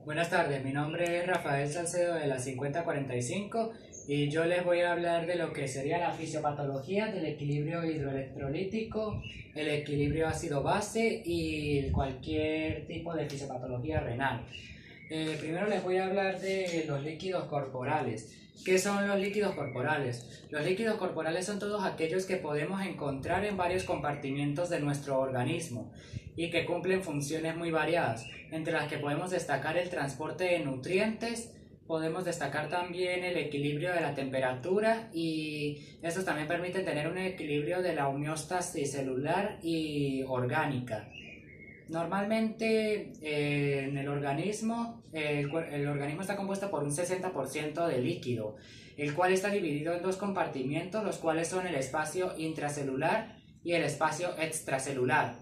Buenas tardes, mi nombre es Rafael Salcedo de la 5045 y yo les voy a hablar de lo que sería la fisiopatología del equilibrio hidroelectrolítico, el equilibrio ácido-base y cualquier tipo de fisiopatología renal. Primero les voy a hablar de los líquidos corporales. ¿Qué son los líquidos corporales? Los líquidos corporales son todos aquellos que podemos encontrar en varios compartimientos de nuestro organismo y que cumplen funciones muy variadas, entre las que podemos destacar el transporte de nutrientes, podemos destacar también el equilibrio de la temperatura y estos también permiten tener un equilibrio de la homeostasis celular y orgánica. Normalmente en el organismo, el organismo está compuesto por un 60% de líquido, el cual está dividido en dos compartimientos, los cuales son el espacio intracelular y el espacio extracelular.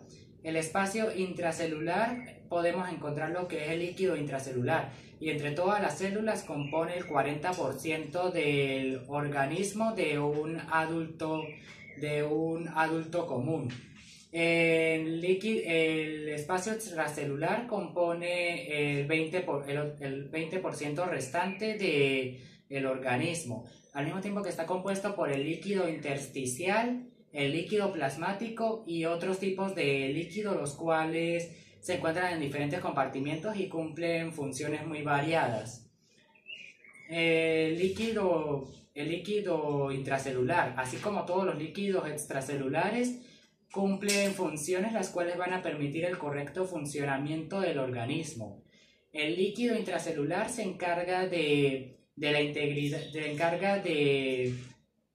El espacio intracelular podemos encontrar lo que es el líquido intracelular y entre todas las células compone el 40% del organismo de un adulto común. El espacio extracelular compone el 20% restante del organismo, al mismo tiempo que está compuesto por el líquido intersticial, el líquido plasmático y otros tipos de líquido, los cuales se encuentran en diferentes compartimentos y cumplen funciones muy variadas. El líquido intracelular, así como todos los líquidos extracelulares, cumplen funciones las cuales van a permitir el correcto funcionamiento del organismo. El líquido intracelular se encarga de la integridad, se encarga de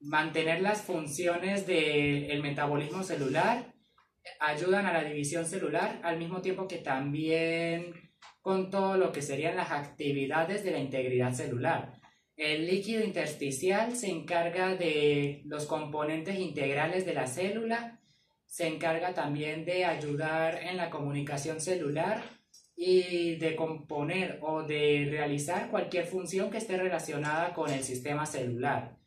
mantener las funciones del metabolismo celular, ayudan a la división celular, al mismo tiempo que también con todo lo que serían las actividades de la integridad celular. El líquido intersticial se encarga de los componentes integrales de la célula, se encarga también de ayudar en la comunicación celular y de componer o de realizar cualquier función que esté relacionada con el sistema celular.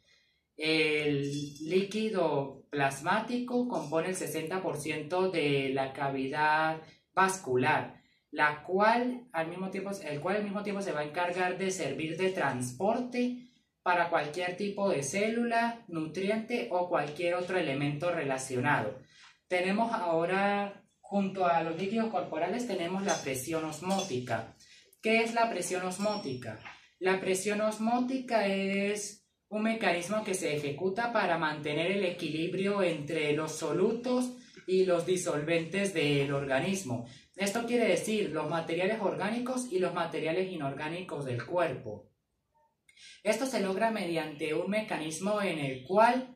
El líquido plasmático compone el 60% de la cavidad vascular, el cual al mismo tiempo se va a encargar de servir de transporte para cualquier tipo de célula, nutriente o cualquier otro elemento relacionado. Tenemos ahora, junto a los líquidos corporales, tenemos la presión osmótica. ¿Qué es la presión osmótica? La presión osmótica es un mecanismo que se ejecuta para mantener el equilibrio entre los solutos y los disolventes del organismo. Esto quiere decir los materiales orgánicos y los materiales inorgánicos del cuerpo. Esto se logra mediante un mecanismo en el cual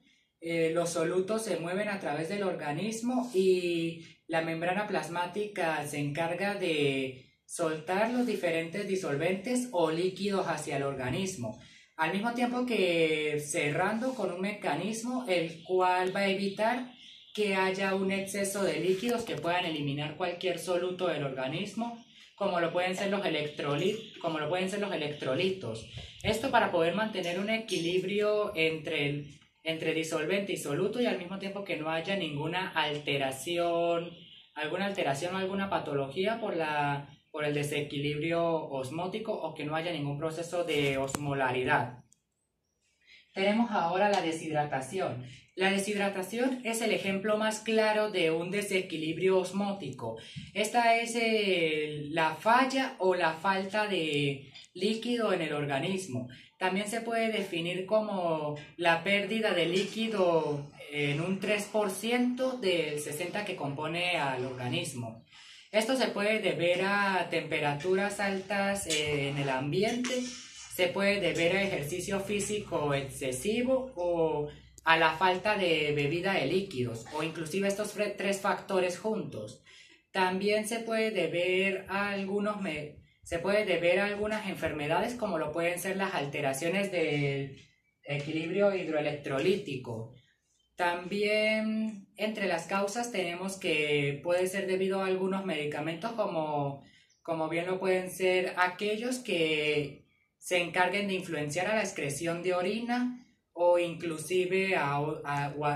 los solutos se mueven a través del organismo y la membrana plasmática se encarga de soltar los diferentes disolventes o líquidos hacia el organismo, al mismo tiempo que cerrando con un mecanismo el cual va a evitar que haya un exceso de líquidos que puedan eliminar cualquier soluto del organismo, como lo pueden ser los electrolitos. Esto para poder mantener un equilibrio entre disolvente y soluto y al mismo tiempo que no haya ninguna alteración o alguna patología por el desequilibrio osmótico o que no haya ningún proceso de osmolaridad. Tenemos ahora la deshidratación. La deshidratación es el ejemplo más claro de un desequilibrio osmótico. Esta es la falla o la falta de líquido en el organismo. También se puede definir como la pérdida de líquido en un 3% del 60% que compone al organismo. Esto se puede deber a temperaturas altas en el ambiente, se puede deber a ejercicio físico excesivo o a la falta de bebida de líquidos o inclusive estos tres factores juntos. También se puede deber a algunas enfermedades como lo pueden ser las alteraciones del equilibrio hidroelectrolítico. También entre las causas tenemos que puede ser debido a algunos medicamentos como bien lo pueden ser aquellos que se encarguen de influenciar a la excreción de orina o inclusive a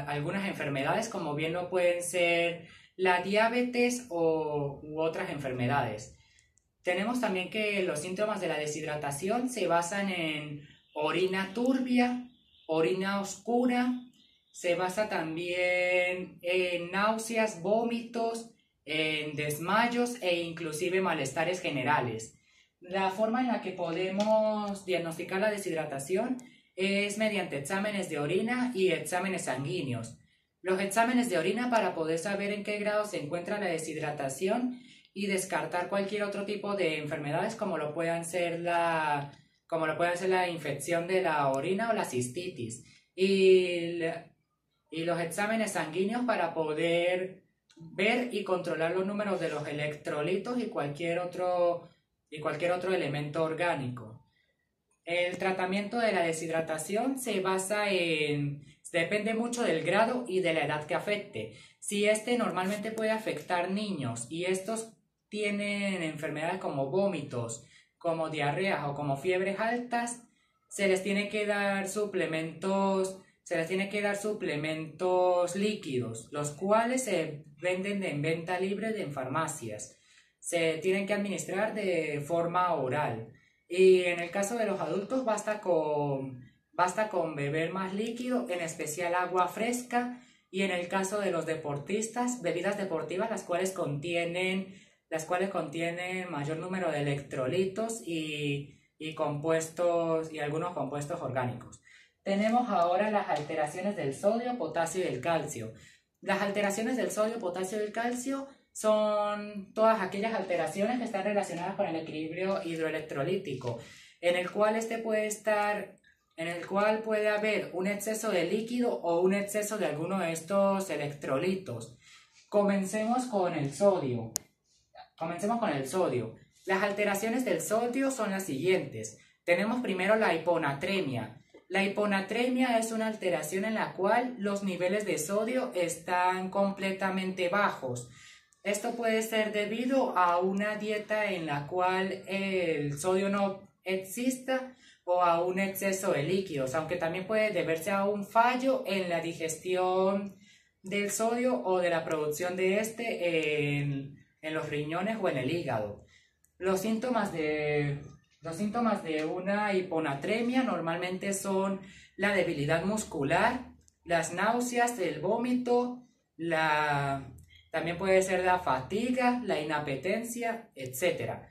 algunas enfermedades como bien lo pueden ser la diabetes u otras enfermedades. Tenemos también que los síntomas de la deshidratación se basan en orina turbia, orina oscura, se basa también en náuseas, vómitos, en desmayos e inclusive malestares generales. La forma en la que podemos diagnosticar la deshidratación es mediante exámenes de orina y exámenes sanguíneos. Los exámenes de orina para poder saber en qué grado se encuentra la deshidratación y descartar cualquier otro tipo de enfermedades como lo puedan ser la infección de la orina o la cistitis. Y los exámenes sanguíneos para poder ver y controlar los números de los electrolitos y cualquier otro elemento orgánico. El tratamiento de la deshidratación depende mucho del grado y de la edad que afecte. Si normalmente puede afectar niños y estos tienen enfermedades como vómitos, como diarreas o como fiebres altas, se les tiene que dar suplementos líquidos, los cuales se venden en venta libre en farmacias. Se tienen que administrar de forma oral. Y en el caso de los adultos basta con beber más líquido, en especial agua fresca, y en el caso de los deportistas, bebidas deportivas las cuales contienen mayor número de electrolitos y algunos compuestos orgánicos. Tenemos ahora las alteraciones del sodio, potasio y del calcio. Las alteraciones del sodio, potasio y del calcio son todas aquellas alteraciones que están relacionadas con el equilibrio hidroelectrolítico, en el cual puede haber un exceso de líquido o un exceso de alguno de estos electrolitos. Comencemos con el sodio. Las alteraciones del sodio son las siguientes. Tenemos primero la hiponatremia. La hiponatremia es una alteración en la cual los niveles de sodio están completamente bajos. Esto puede ser debido a una dieta en la cual el sodio no exista o a un exceso de líquidos, aunque también puede deberse a un fallo en la digestión del sodio o de la producción de en los riñones o en el hígado. Los síntomas de una hiponatremia normalmente son la debilidad muscular, las náuseas, el vómito, también puede ser la fatiga, la inapetencia, etc.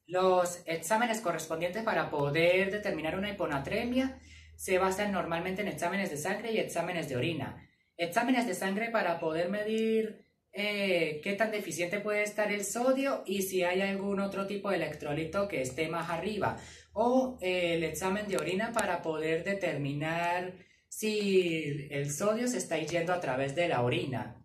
Los exámenes correspondientes para poder determinar una hiponatremia se basan normalmente en exámenes de sangre y exámenes de orina. Exámenes de sangre para poder medir qué tan deficiente puede estar el sodio y si hay algún otro tipo de electrolito que esté más arriba. O el examen de orina para poder determinar si el sodio se está yendo a través de la orina.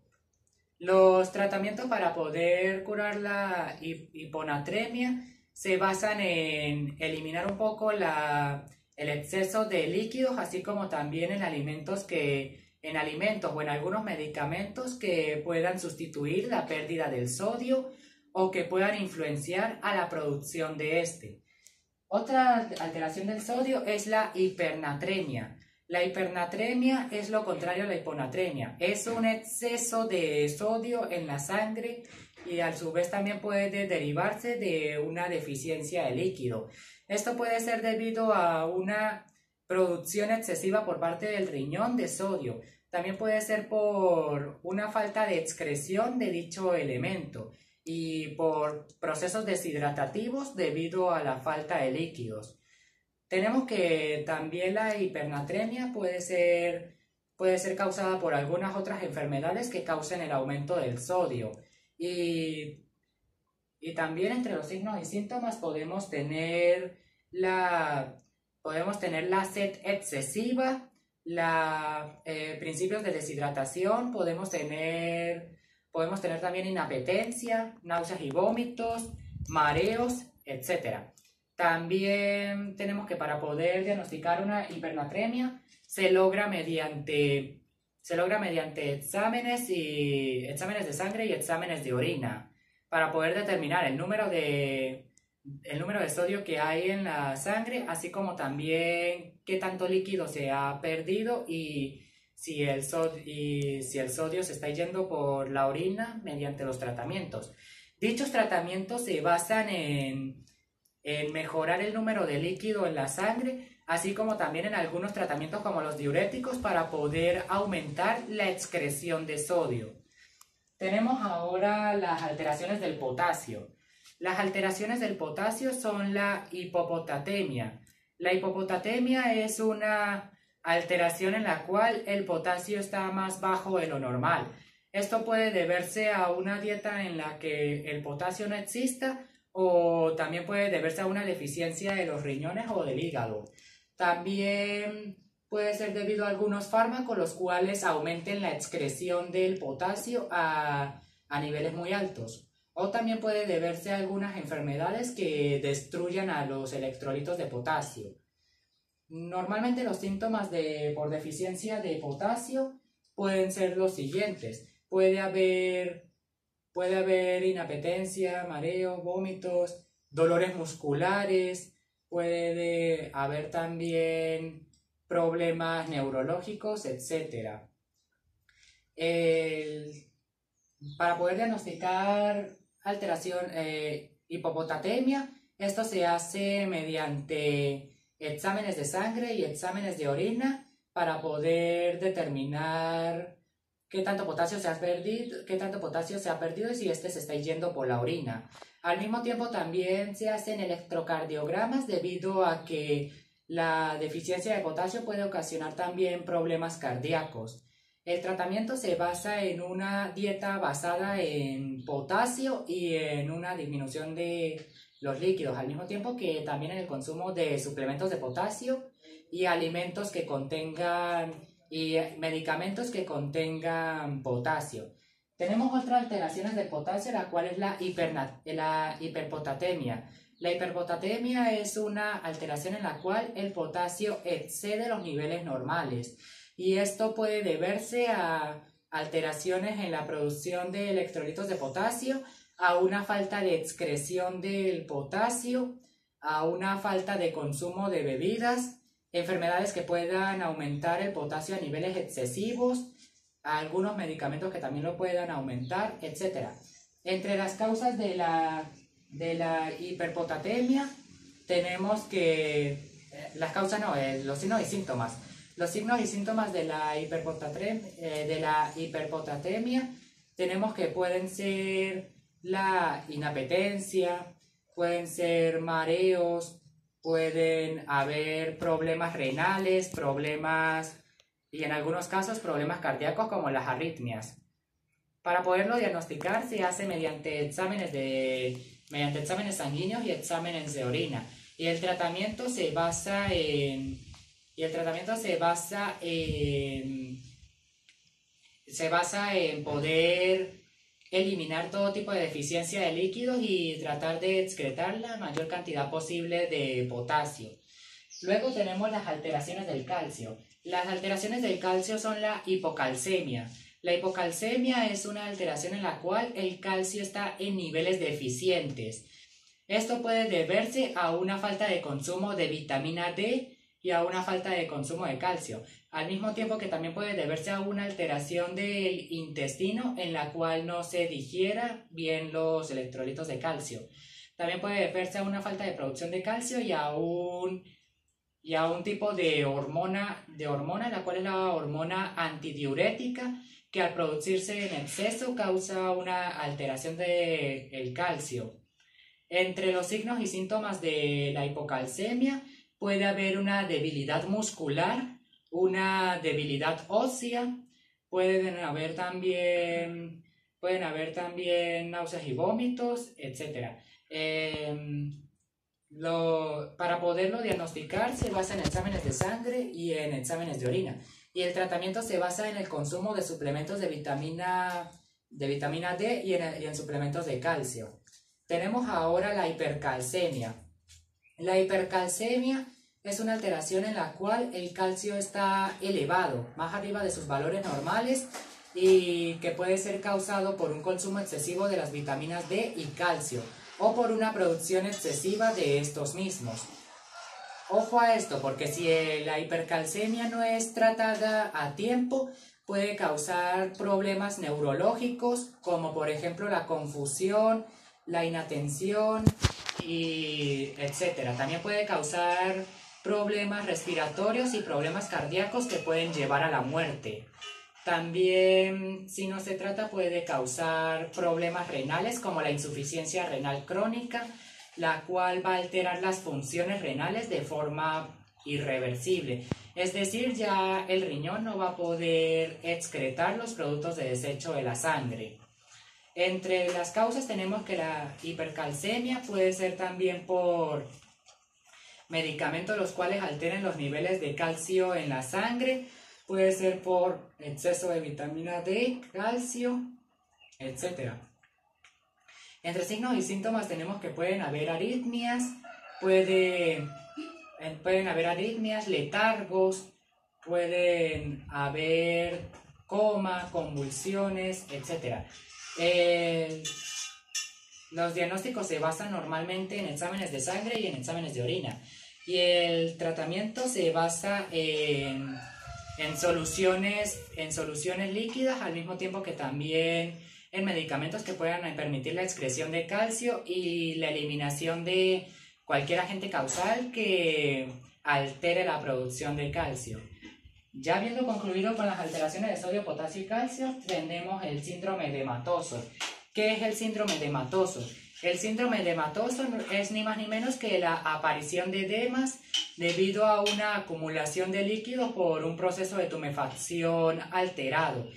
Los tratamientos para poder curar la hiponatremia se basan en eliminar un poco el exceso de líquidos, así como también en alimentos o en algunos medicamentos que puedan sustituir la pérdida del sodio o que puedan influenciar a la producción de este. Otra alteración del sodio es la hipernatremia. La hipernatremia es lo contrario a la hiponatremia. Es un exceso de sodio en la sangre y a su vez también puede derivarse de una deficiencia de líquido. Esto puede ser debido a una producción excesiva por parte del riñón de sodio. También puede ser por una falta de excreción de dicho elemento y por procesos deshidratativos debido a la falta de líquidos. Tenemos que también la hipernatremia puede ser causada por algunas otras enfermedades que causen el aumento del sodio. Y también entre los signos y síntomas podemos tener la sed excesiva, principios de deshidratación, podemos tener también inapetencia, náuseas y vómitos, mareos, etc. También tenemos que para poder diagnosticar una hipernatremia se logra mediante exámenes de sangre y exámenes de orina para poder determinar el número de sodio que hay en la sangre, así como también qué tanto líquido se ha perdido y si el sodio se está yendo por la orina mediante los tratamientos. Dichos tratamientos se basan en mejorar el número de líquido en la sangre, así como también en algunos tratamientos como los diuréticos para poder aumentar la excreción de sodio. Tenemos ahora las alteraciones del potasio. Las alteraciones del potasio son la hipopotatemia. La hipopotatemia es una alteración en la cual el potasio está más bajo de lo normal. Esto puede deberse a una dieta en la que el potasio no exista o también puede deberse a una deficiencia de los riñones o del hígado. También puede ser debido a algunos fármacos los cuales aumenten la excreción del potasio a niveles muy altos. O también puede deberse a algunas enfermedades que destruyan a los electrolitos de potasio. Normalmente los síntomas por deficiencia de potasio pueden ser los siguientes. Puede haber inapetencia, mareo, vómitos, dolores musculares, puede haber también problemas neurológicos, etc. Para poder diagnosticar hipopotatemia, esto se hace mediante exámenes de sangre y exámenes de orina para poder determinar qué tanto potasio se ha perdido y si este se está yendo por la orina. Al mismo tiempo también se hacen electrocardiogramas debido a que la deficiencia de potasio puede ocasionar también problemas cardíacos. El tratamiento se basa en una dieta basada en potasio y en una disminución de los líquidos, al mismo tiempo que también en el consumo de suplementos de potasio y alimentos que contengan y medicamentos que contengan potasio. Tenemos otras alteraciones del potasio, la cual es la hiperpotatemia. La hiperpotatemia es una alteración en la cual el potasio excede los niveles normales y esto puede deberse a alteraciones en la producción de electrolitos de potasio, a una falta de excreción del potasio, a una falta de consumo de bebidas, enfermedades que puedan aumentar el potasio a niveles excesivos, a algunos medicamentos que también lo puedan aumentar, etc. Entre las causas de la hiperpotatemia tenemos que los signos y síntomas. Los signos y síntomas de la hiperpotatemia tenemos que pueden ser la inapetencia, pueden ser mareos, pueden haber problemas renales, y en algunos casos problemas cardíacos como las arritmias. Para poderlo diagnosticar se hace mediante exámenes sanguíneos y exámenes de orina. Y el tratamiento se basa en poder eliminar todo tipo de deficiencia de líquidos y tratar de excretar la mayor cantidad posible de potasio. Luego tenemos las alteraciones del calcio. Las alteraciones del calcio son la hipocalcemia. La hipocalcemia es una alteración en la cual el calcio está en niveles deficientes. Esto puede deberse a una falta de consumo de vitamina D y a una falta de consumo de calcio, al mismo tiempo que también puede deberse a una alteración del intestino en la cual no se digiera bien los electrolitos de calcio. También puede deberse a una falta de producción de calcio y a un tipo de hormona, la cual es la hormona antidiurética, que al producirse en exceso causa una alteración del calcio. Entre los signos y síntomas de la hipocalcemia puede haber una debilidad muscular, una debilidad ósea, pueden haber también náuseas y vómitos, etc. Para poderlo diagnosticar se basa en exámenes de sangre y en exámenes de orina. Y el tratamiento se basa en el consumo de suplementos de vitamina D y en suplementos de calcio. Tenemos ahora la hipercalcemia. La hipercalcemia es una alteración en la cual el calcio está elevado, más arriba de sus valores normales, y que puede ser causado por un consumo excesivo de las vitaminas D y calcio, o por una producción excesiva de estos mismos. Ojo a esto, porque si la hipercalcemia no es tratada a tiempo, puede causar problemas neurológicos, como por ejemplo la confusión, la inatención y etcétera. También puede causar problemas respiratorios y problemas cardíacos que pueden llevar a la muerte. También, si no se trata, puede causar problemas renales como la insuficiencia renal crónica, la cual va a alterar las funciones renales de forma irreversible. Es decir, ya el riñón no va a poder excretar los productos de desecho de la sangre. Entre las causas tenemos que la hipercalcemia puede ser también por medicamentos los cuales alteren los niveles de calcio en la sangre, puede ser por exceso de vitamina D, calcio, etc. Entre signos y síntomas tenemos que pueden haber arritmias, pueden haber arritmias, letargos, pueden haber coma, convulsiones, etc. Los diagnósticos se basan normalmente en exámenes de sangre y en exámenes de orina. Y el tratamiento se basa en soluciones líquidas, al mismo tiempo que también en medicamentos que puedan permitir la excreción de calcio y la eliminación de cualquier agente causal que altere la producción de calcio. Ya habiendo concluido con las alteraciones de sodio, potasio y calcio, tenemos el síndrome edematoso. ¿Qué es el síndrome edematoso? El síndrome edematoso es ni más ni menos que la aparición de edemas debido a una acumulación de líquido por un proceso de tumefacción alterado,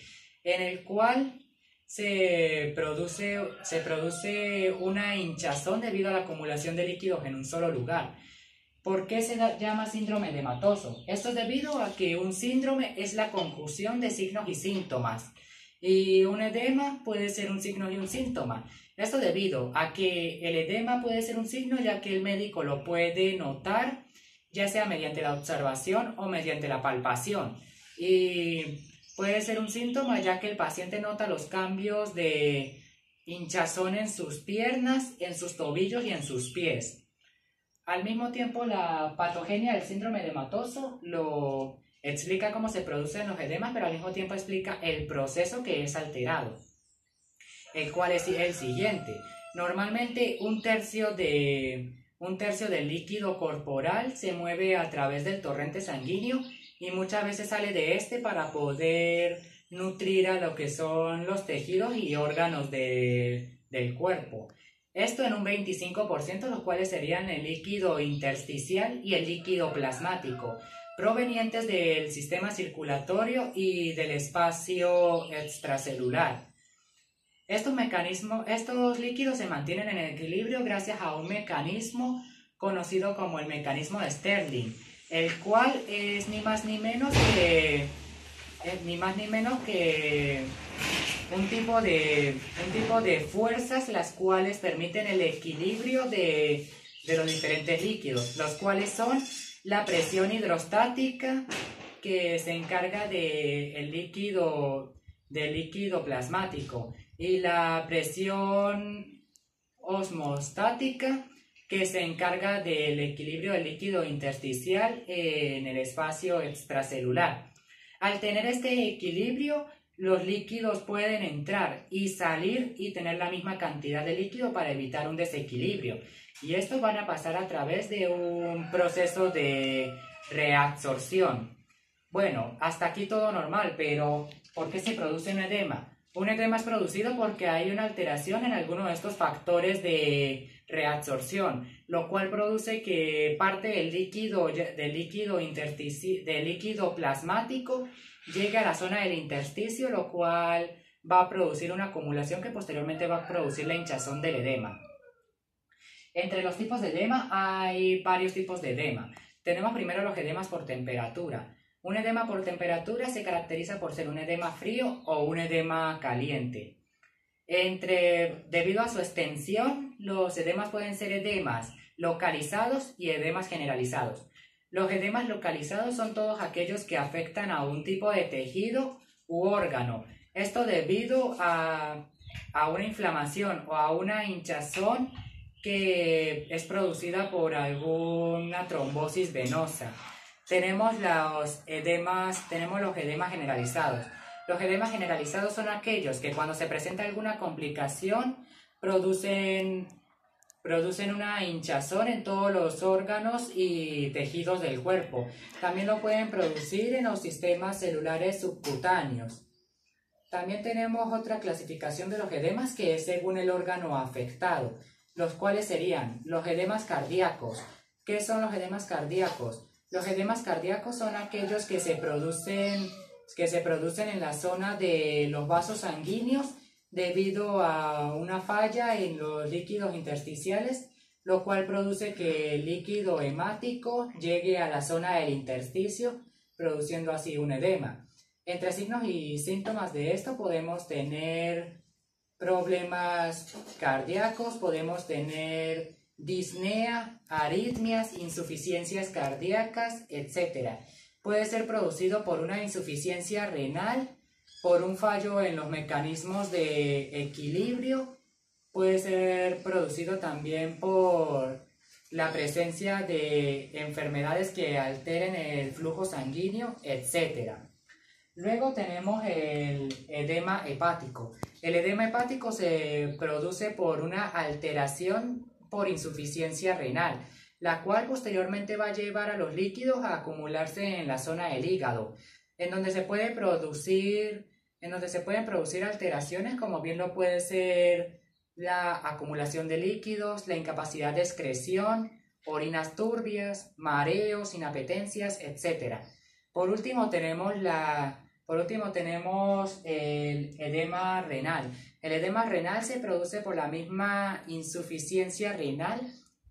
en el cual se produce una hinchazón debido a la acumulación de líquidos en un solo lugar. ¿Por qué se llama síndrome edematoso? Esto es debido a que un síndrome es la conjunción de signos y síntomas, y un edema puede ser un signo y un síntoma. Esto debido a que el edema puede ser un signo ya que el médico lo puede notar, ya sea mediante la observación o mediante la palpación. Y puede ser un síntoma ya que el paciente nota los cambios de hinchazón en sus piernas, en sus tobillos y en sus pies. Al mismo tiempo, la patogenia del síndrome edematoso lo explica cómo se producen los edemas, pero al mismo tiempo explica el proceso que es alterado, el cual es el siguiente. Normalmente un tercio del líquido corporal se mueve a través del torrente sanguíneo y muchas veces sale de este para poder nutrir a lo que son los tejidos y órganos del cuerpo. Esto en un 25%, los cuales serían el líquido intersticial y el líquido plasmático, provenientes del sistema circulatorio y del espacio extracelular. Estos líquidos se mantienen en equilibrio gracias a un mecanismo conocido como el mecanismo de Stirling, el cual es ni más ni menos que un tipo de fuerzas las cuales permiten el equilibrio de los diferentes líquidos, los cuales son la presión hidrostática, que se encarga del líquido plasmático, y la presión osmostática, que se encarga del equilibrio del líquido intersticial en el espacio extracelular. Al tener este equilibrio, los líquidos pueden entrar y salir y tener la misma cantidad de líquido para evitar un desequilibrio. Y estos van a pasar a través de un proceso de reabsorción. Bueno, hasta aquí todo normal, pero ¿por qué se produce un edema? Un edema es producido porque hay una alteración en alguno de estos factores de reabsorción, lo cual produce que parte del líquido plasmático llegue a la zona del intersticio, lo cual va a producir una acumulación que posteriormente va a producir la hinchazón del edema. Entre los tipos de edema hay varios tipos de edema. Tenemos primero los edemas por temperatura. Un edema por temperatura se caracteriza por ser un edema frío o un edema caliente. Debido a su extensión, los edemas pueden ser edemas localizados y edemas generalizados. Los edemas localizados son todos aquellos que afectan a un tipo de tejido u órgano. Esto debido a una inflamación o a una hinchazón que es producida por alguna trombosis venosa. Tenemos los edemas generalizados. Los edemas generalizados son aquellos que cuando se presenta alguna complicación producen una hinchazón en todos los órganos y tejidos del cuerpo. También lo pueden producir en los sistemas celulares subcutáneos. También tenemos otra clasificación de los edemas que es según el órgano afectado, los cuales serían los edemas cardíacos. ¿Qué son los edemas cardíacos? Los edemas cardíacos son aquellos que se producen en la zona de los vasos sanguíneos debido a una falla en los líquidos intersticiales, lo cual produce que el líquido hemático llegue a la zona del intersticio, produciendo así un edema. Entre signos y síntomas de esto podemos tener problemas cardíacos, podemos tener disnea, aritmias, insuficiencias cardíacas, etc. Puede ser producido por una insuficiencia renal, por un fallo en los mecanismos de equilibrio, puede ser producido también por la presencia de enfermedades que alteren el flujo sanguíneo, etc. Luego tenemos el edema hepático. El edema hepático se produce por una alteración por insuficiencia renal, la cual posteriormente va a llevar a los líquidos a acumularse en la zona del hígado, en donde se pueden producir alteraciones como bien lo puede ser la acumulación de líquidos, la incapacidad de excreción, orinas turbias, mareos, inapetencias, etc. Por último tenemos el edema renal. El edema renal se produce por la misma insuficiencia renal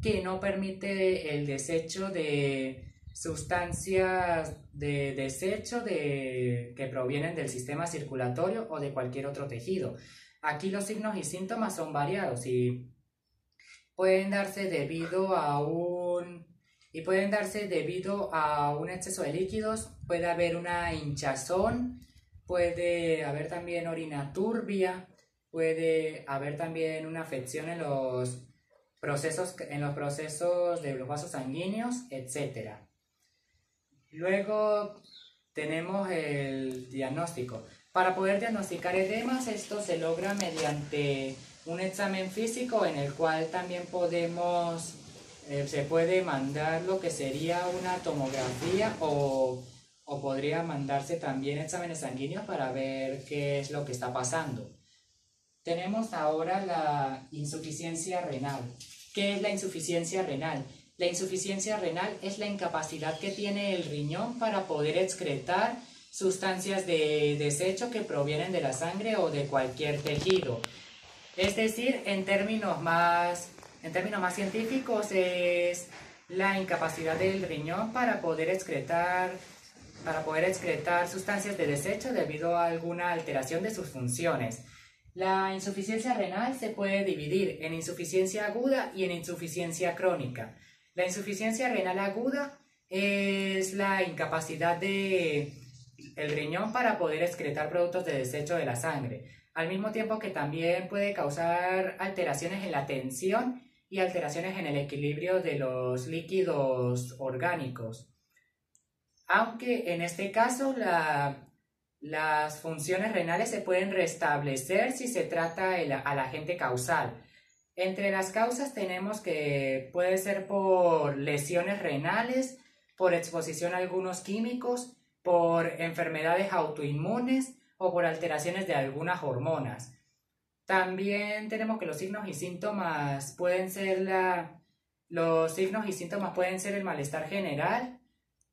que no permite el desecho de sustancias de desecho que provienen del sistema circulatorio o de cualquier otro tejido. Aquí los signos y síntomas son variados y pueden darse debido a un exceso de líquidos, puede haber una hinchazón, puede haber también orina turbia, puede haber también una afección en los procesos de los vasos sanguíneos, etc. Luego tenemos el diagnóstico. Para poder diagnosticar edemas, esto se logra mediante un examen físico en el cual también se puede mandar lo que sería una tomografía o podría mandarse también exámenes sanguíneos para ver qué es lo que está pasando. Tenemos ahora la insuficiencia renal. ¿Qué es la insuficiencia renal? La insuficiencia renal es la incapacidad que tiene el riñón para poder excretar sustancias de desecho que provienen de la sangre o de cualquier tejido. Es decir, en términos más científicos, es la incapacidad del riñón para poder excretar sustancias de desecho debido a alguna alteración de sus funciones. La insuficiencia renal se puede dividir en insuficiencia aguda y en insuficiencia crónica. La insuficiencia renal aguda es la incapacidad del riñón para poder excretar productos de desecho de la sangre, al mismo tiempo que también puede causar alteraciones en la tensión y alteraciones en el equilibrio de los líquidos orgánicos. Aunque en este caso las funciones renales se pueden restablecer si se trata al agente causal. Entre las causas tenemos que puede ser por lesiones renales, por exposición a algunos químicos, por enfermedades autoinmunes o por alteraciones de algunas hormonas. También tenemos que los signos y síntomas pueden ser el malestar general,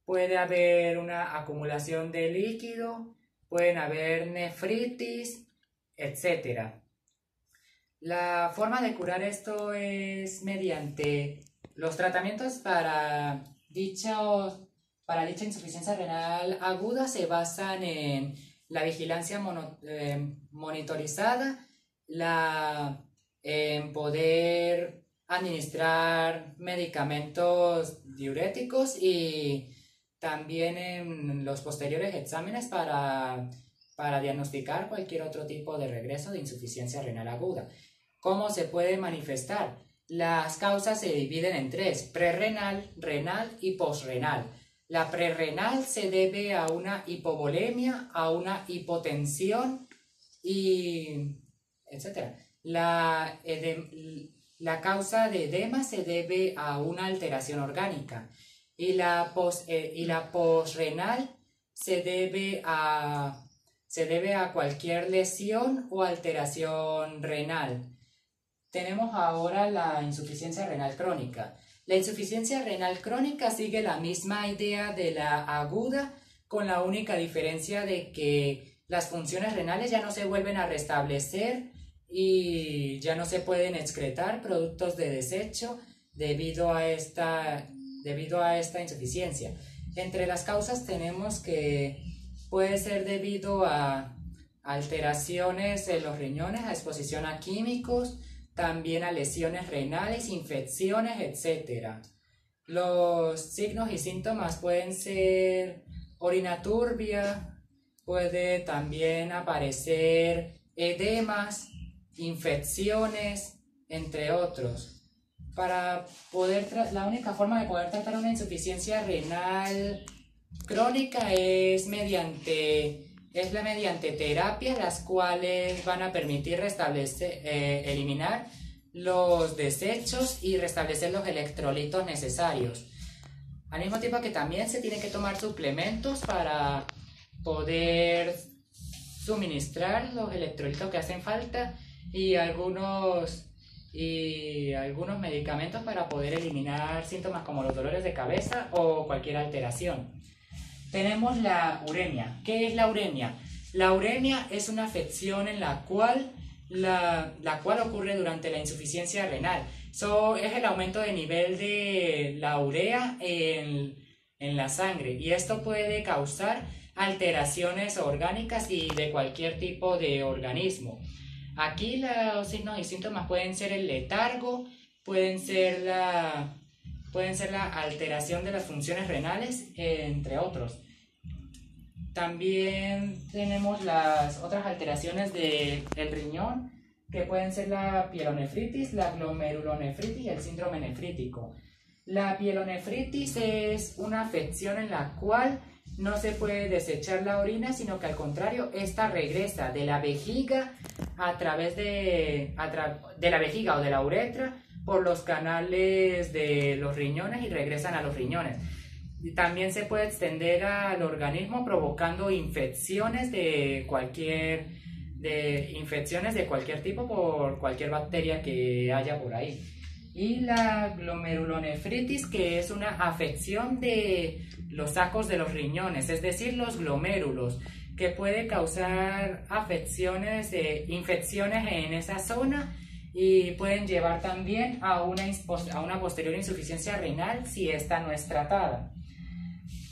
puede haber una acumulación de líquido, pueden haber nefritis, etc. La forma de curar esto es mediante los tratamientos para dicha insuficiencia renal aguda se basan en la vigilancia monitorizada, en poder administrar medicamentos diuréticos y también en los posteriores exámenes para diagnosticar cualquier otro tipo de regreso de insuficiencia renal aguda. ¿Cómo se puede manifestar? Las causas se dividen en tres: prerrenal, renal y posrenal. La prerrenal se debe a una hipovolemia, a una hipotensión y etc. La causa de edema se debe a una alteración orgánica y la posrenal se debe a cualquier lesión o alteración renal. Tenemos ahora la insuficiencia renal crónica. La insuficiencia renal crónica sigue la misma idea de la aguda, con la única diferencia de que las funciones renales ya no se vuelven a restablecer y ya no se pueden excretar productos de desecho debido a esta insuficiencia. Entre las causas tenemos que puede ser debido a alteraciones en los riñones, a exposición a químicos, también a lesiones renales, infecciones, etc. Los signos y síntomas pueden ser orina turbia, puede también aparecer edemas, infecciones, entre otros. La única forma de poder tratar una insuficiencia renal crónica es mediante terapias, las cuales van a permitir eliminar los desechos y restablecer los electrolitos necesarios. Al mismo tiempo que también se tienen que tomar suplementos para poder suministrar los electrolitos que hacen falta y algunos medicamentos para poder eliminar síntomas como los dolores de cabeza o cualquier alteración. Tenemos la uremia. ¿Qué es la uremia? La uremia es una afección en la cual ocurre durante la insuficiencia renal. Es el aumento de nivel de la urea en la sangre, y esto puede causar alteraciones orgánicas y de cualquier tipo de organismo. Aquí los signos y síntomas pueden ser el letargo, pueden ser la alteración de las funciones renales, entre otros. También tenemos las otras alteraciones del riñón, que pueden ser la pielonefritis, la glomerulonefritis y el síndrome nefrítico. La pielonefritis es una afección en la cual no se puede desechar la orina, sino que al contrario, esta regresa de la vejiga a través de la vejiga o de la uretra por los canales de los riñones y regresan a los riñones. Y también se puede extender al organismo provocando infecciones de cualquier tipo por cualquier bacteria que haya por ahí. Y la glomerulonefritis, que es una afección de los sacos de los riñones, es decir, los glomérulos, que puede causar infecciones en esa zona y pueden llevar también a una posterior insuficiencia renal si esta no es tratada.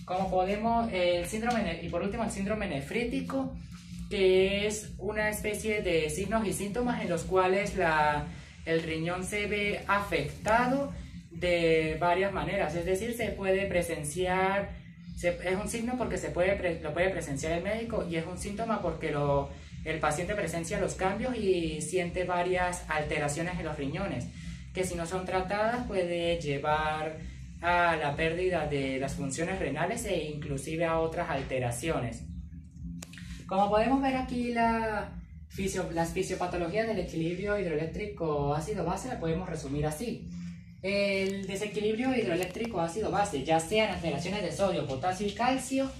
Y por último el síndrome nefrítico, que es una especie de signos y síntomas en los cuales el riñón se ve afectado de varias maneras, es decir, se puede presenciar, es un signo porque lo puede presenciar el médico, y es un síntoma porque el paciente presencia los cambios y siente varias alteraciones en los riñones, que si no son tratadas puede llevar a la pérdida de las funciones renales e inclusive a otras alteraciones. Como podemos ver aquí, las fisiopatologías del equilibrio hidroeléctrico ácido-base la podemos resumir así. El desequilibrio hidroeléctrico ácido-base, ya sean alteraciones de sodio, potasio y calcio,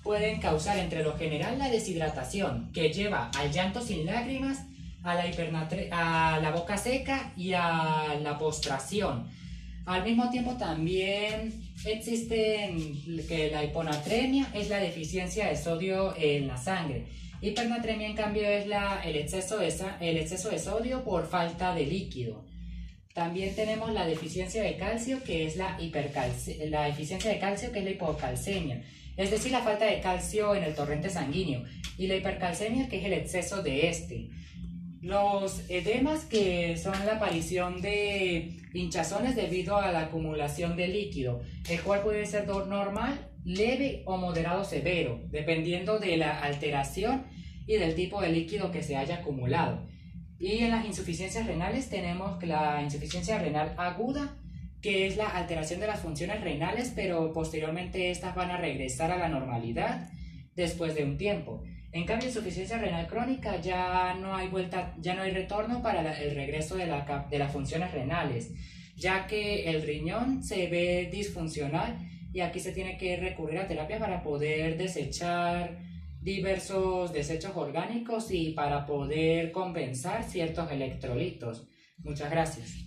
pueden causar entre lo general la deshidratación, que lleva al llanto sin lágrimas, a la boca seca y a la postración. Al mismo tiempo también existe que la hiponatremia es la deficiencia de sodio en la sangre. Hipernatremia, en cambio, es el exceso de sodio por falta de líquido. También tenemos la deficiencia de calcio, que es la deficiencia de calcio, que es la hipocalcemia, es decir, la falta de calcio en el torrente sanguíneo, y la hipercalcemia, que es el exceso de este. Los edemas, que son la aparición de hinchazones debido a la acumulación de líquido, el cual puede ser normal, leve o moderado severo, dependiendo de la alteración y del tipo de líquido que se haya acumulado. Y en las insuficiencias renales tenemos la insuficiencia renal aguda, que es la alteración de las funciones renales, pero posteriormente estas van a regresar a la normalidad después de un tiempo. En cambio, insuficiencia renal crónica ya no hay vuelta, ya no hay retorno para el regreso de las funciones renales, ya que el riñón se ve disfuncional y aquí se tiene que recurrir a terapia para poder desechar diversos desechos orgánicos y para poder compensar ciertos electrolitos. Muchas gracias.